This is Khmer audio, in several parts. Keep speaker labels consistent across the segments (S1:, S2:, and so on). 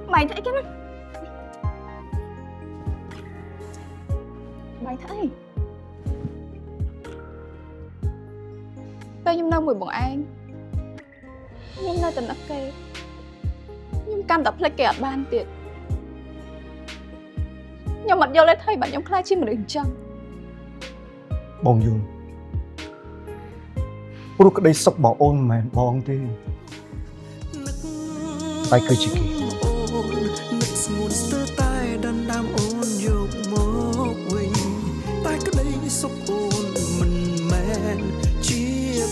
S1: Mày thấy cái nó mày thấy tôi nhung nông mùi bọn anh nhung nơi tình ấp kê nhung cam tập lấy kẹt ban tiệt nhung mặt vô lấy thấy bạn nhung khai chi mà đừng chăng
S2: បងយល់ព្រោះក្តីសុខរបស់អូនមិនមែនបងទេតែគឺជាគេ
S3: ស្ងួនស្ទើរតែដណ្ដើមអូនយកមកវិញតែក្តីសុខអូនមិនមែនជា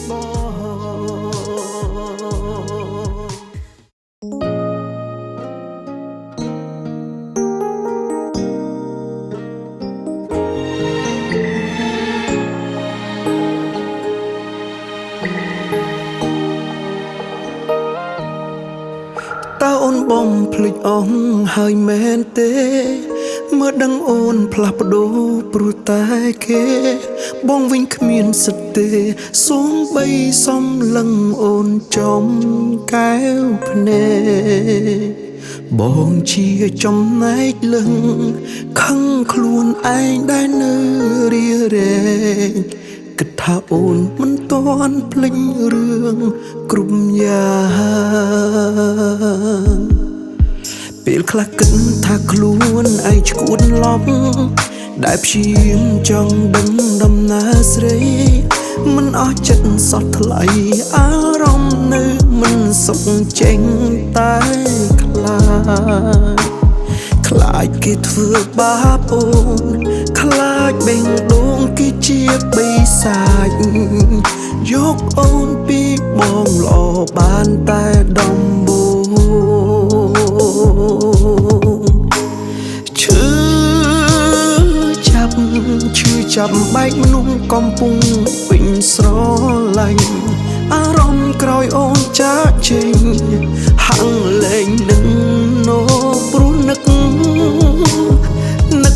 S3: បងតើអូនបំភ្លេចអស់ហើយមែនទេមើលដឹងអូនផ្លាស់ប្ដូរព្រោះតែគេបងវិញគ្មានសិទ្ធទេសូមបីសំលឹងអូនចំកែវភ្នែកបងជាចំណែកលឹងខឹងខ្លួនឯងដែលនៅរារែងគិតថាអូនមិនទាន់ភ្លេចរឿងគ្រប់យ៉ាងពេលខ្លះគិតថាខ្លួនឯងឈួតឡប់ដែលព្យាយាមចង់ដឹងដំណើរស្រីមិនអស់ចិត្តសោះថ្លៃអារម្មណ៍នៅមិនសុខចេញតែខ្លាចគេធ្វើបាបអូនខ្លាចបេះដូងគេជាបិសាចយកអូនពីបងល្អបានតែដំបូងឈឺចាប់បែកមនុស្សកំពុងពេញស្រឡាញ់អារម្មណ៍ក្រោយអូនចាកចេញហាំងលែងនឹងណូព្រោះនឹកអូននឹក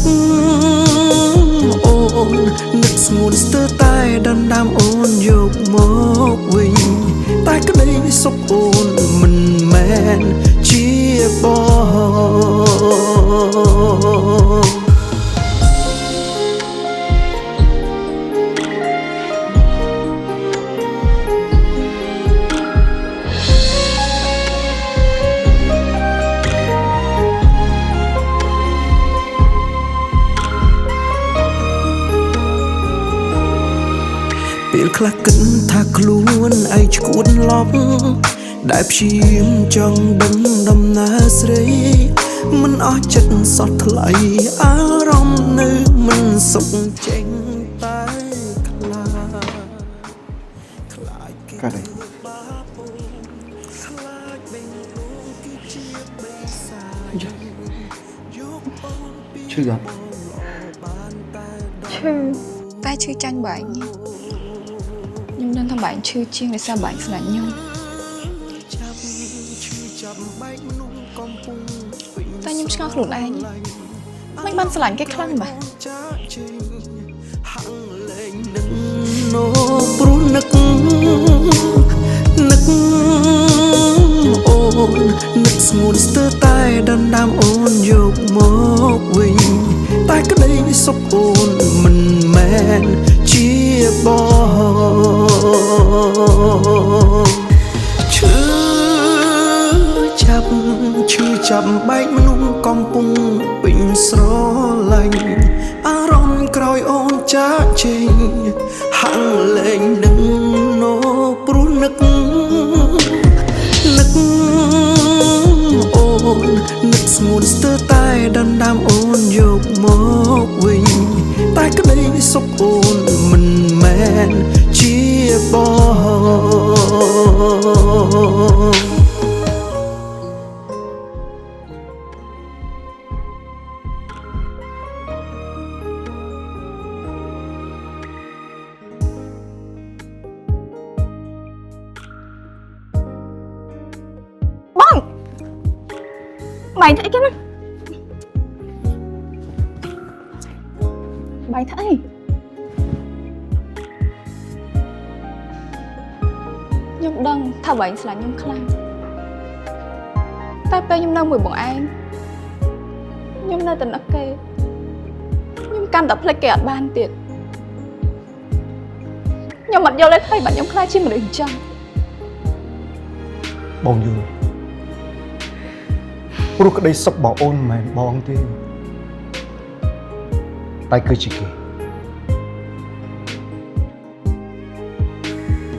S3: ស្ងួនស្ទើរតែដណ្ដើមអូនយកមកវិញតែក្តីសុខអូនមិនមែនជាបងពេលខ្លះគិតថាខ្លួនឯងឈួតឡប់ដែលព្យាយាមចង់ដឹងដំណើរស្រីមិនអស់ចិត្តសោះថ្លៃអារម្មណ៍នៅមិនសុខចេញតែខ្លាចគេខ្លាចបេះដូងគេជាបិសាចយកអូនពីឈឺអត់
S1: ឈឺតែឈឺចាញ់បាញ់ខ្ញុំដឹងថាបាញ់ឈឺជាងដោយសារបាញ់ស្នាញ់ខ្ញុំតែខ្ញុំឆ្ងល់ខ្លួនឯងមិនបានស្រឡាញ់គេខ្លាំងម៉េះ
S3: ណូព្រោះនឹកអូននឹកស្ងួនស្ទើរតែដណ្ដើមអូនយកមកវិញតែក្តីសុខអូនមិនមែនជាបងឈឺចាប់បែកមនុស្សកំពុងពេញស្រឡាញ់អារម្មណ៍ក្រោយអូនចាកចេញហាំងលែងនឹងណូព្រោះនឹកអូននឹកស្ងួនស្ទើរតែដណ្ដើមអូនយកមកវិញតែក្តីសុខអូនមិនមែនជាបង
S1: mày thấy cái nó mày thấy nhung đăng thao bệnh là nhung khăn តែពេលខ្ញុំនៅមួយបងឯងខ្ញុំនៅតែនឹកគេខ្ញុំកាន់តែភ្លេចគេអត់បានទៀតខ្ញុំអត់យល់ទេថ្មីបាត់ខ្ញុំខ្លាចជាមនុស្សអញ្ចឹង
S2: បងយល់ព្រោះក្តីសុខបងអូនមិនមែនបងទេតែគឺជាគេ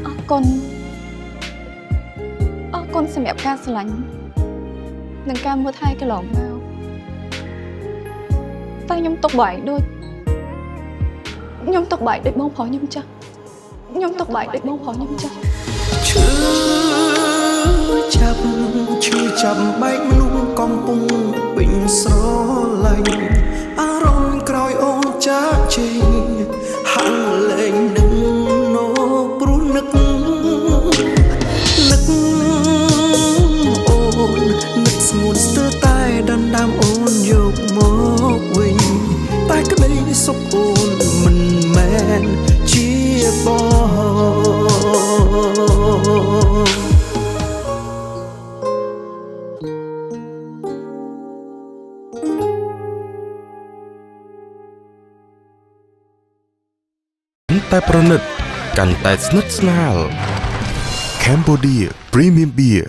S1: អរគុណសម្រាប់ការស្រឡាញ់និងការមើលថែកន្លងមកតែខ្ញុំទុកបាយដូចខ្ញុំទុកបាយដូចបងប្រុសខ្ញុំចាស់ខ្ញុំទុកបាយដូចបងប្រុសខ្ញុំចាស់
S3: ឈឺចាប់បែកមនុស្សកំពុងពេញស្រឡាញ់អារម្មណ៍ក្រោយអូនចាក់ចេញហាំងលែងនឹងណូព្រោះនឹកអូននឹកស្ងួនស្ទើរតែដណ្ដើមអូនយកមកវិញតែក្តីសុខអូនមិនមែនជាបង
S4: តែប្រណិតកាន់តែស្និទ្ធស្នាល Cambodia Premium Beer